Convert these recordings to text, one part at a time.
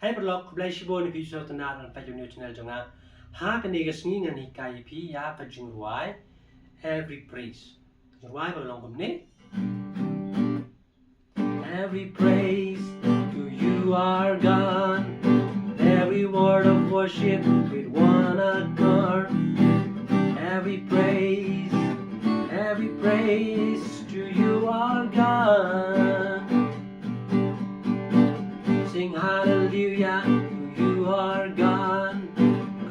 ให้ประลอกบลายชิโบนพิจารณาในปัจจุบันชแนลจงอาหากันเอกสงี้งานนิกายพิยากับjingrwai every praise jingrwaiประลองผมนี้ every praise to you are God every word of worship with one accord every praise to you are God sing hallelujah to you are God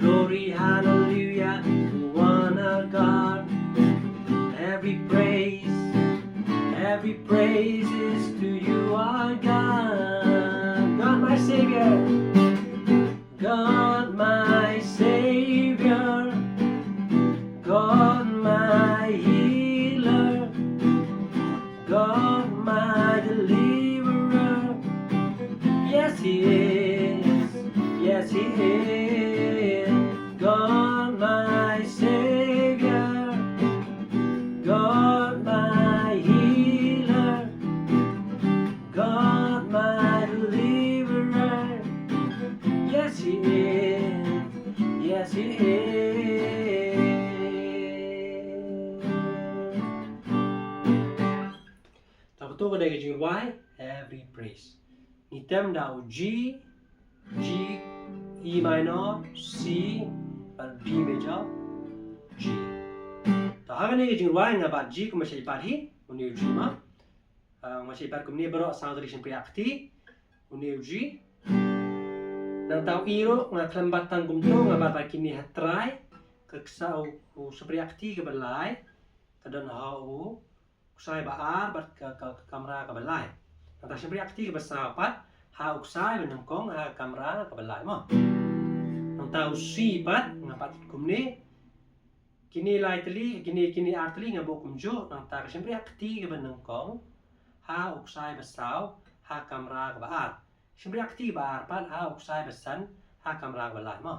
glory hallelujah to one God every praise is to you our God God my Savior God my Savior God my healer God my deliverer yes he is God my Savior God my healer God my deliverer yes he is Takto ko dahil jingrwai every praise nitem daw G E minor C or D major G tahagan ni jingrwai nga bat G ko masih ipat hi uniu G ma masih ipat kumni bero sound tradition priakti uniu G nang tau iro nga klambatan kumto nga bat kini hatrai keksau ku sepriakti ke balai kadon hau kusai baar bat ke kamera ke balai nang ta sepriakti ke basapat ha uksai benengkong ha kamera ke balai mo nang tau si pat ngapat kumni kini lai teli kini arteli nga bo kumjo nang ta sepriakti ke benengkong ha uksai basau ha kamera ke baar sepriakti baar pat ha uksai basan ha kamera ke balai mo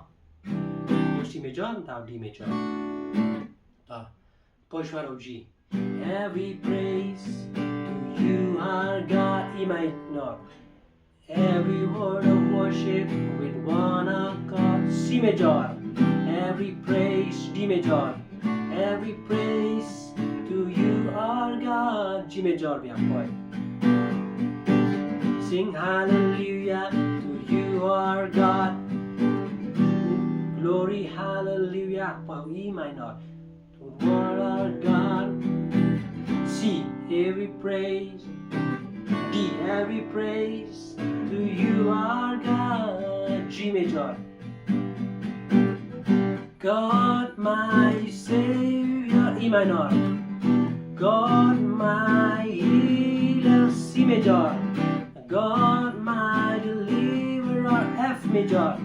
C major tau D major ta poishwar G every praise to you our God E minor every word of worship with one accord C major every praise D major every praise to you our God G major biang boy sing hallelujah to you our God glory hallelujah pau E minor to one our God C every praise D every praise to you our God G major God my Savior E minor God my healer C major God my deliverer F major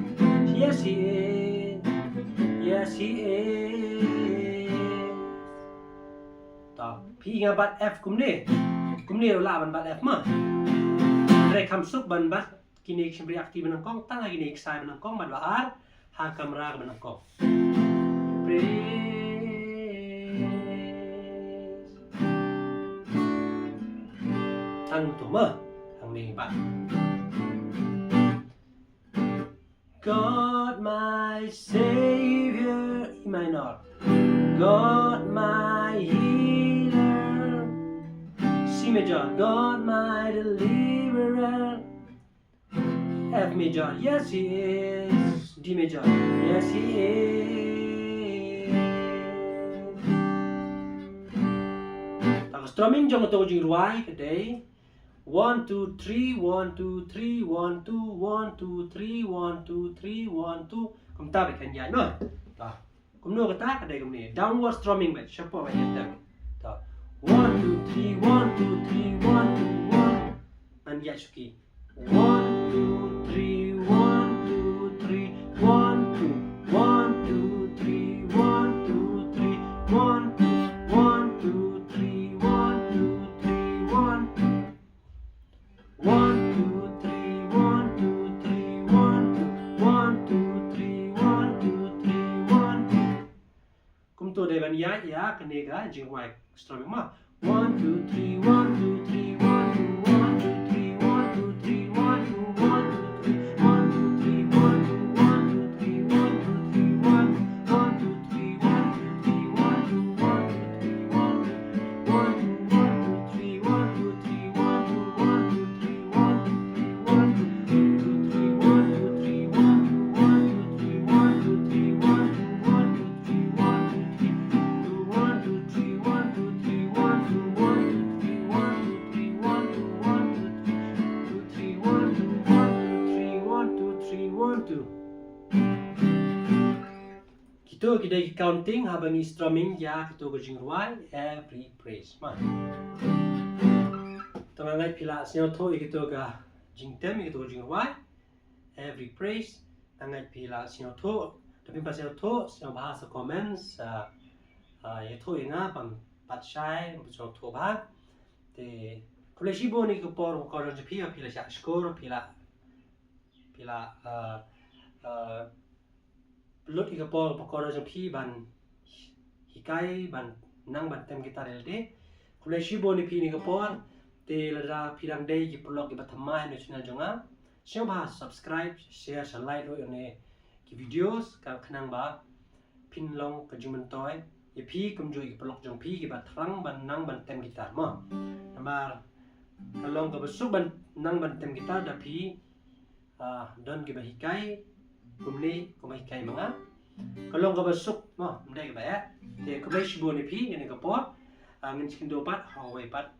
yes he is ta P nga bat F kumni la ban bat F ma re kam suk ban bat kini sembri aktif ban kong tang lagi ni sai ban kong ban baar ha kamera ban kong ang tu ma ang ni bat God my Savior E minor God my healer C major God my deliverer F major yes he is D major yes he is tak strumming jong to jingrwai today 1 2 3 1 2 3 1 2 1 2 3 1 2 3 1 2 kumta be kan yai no ta kumno kata kadai kumni downward strumming bet shapo be yetem ta 1 2 3 1 2 3 1 2 1 an ya suki 1 2 3 1 2 3 1 2 1 2 3 1 2 3 1 2 1 2 3 1 2 3 1 1 2 3 1 2 3 1 1 2 3 1 2 3 1 kumto de ban ya kanega jingrwai strumming ma 1 2 3 1 2 3 1 2 1 2 3 1 2 3 1 2 1 2 3 1 2 tu. Kita counting habang strumming ya kita ke jingrwai every phrase ma. Tangangai pila senyo to kita ke jingtem kita ke jingrwai every phrase. Tangangai pila senyo to tapi pas senyo to senyo bahasa comments ya to inga pam patshai senyo to ba. Te kalau si bo ni ke por ko ron pila sya skor pila lut ika por pokoro jang pi ban hikai ban nang ban tem kita relde kulai shibo ni pi ni ka por te lada pirang dei ki blog ki batama ni channel jonga siang ba subscribe share sa like ro ne ki videos ka khnang ba pin long ka jumen toy ye pi kum jo ki blog jang pi ki bat rang ban nang ban tem kita ma namar kalong ka besuk ban nang ban tem kita da pi don ki ba hikai kumni hikai mga kalau kau besuk mah mendai ke bayar te kau beli shibo ni pi ni kapor ngin chikin dopat hawai pat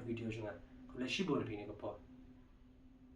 video jangan kau beli shibo ni pi ni kapor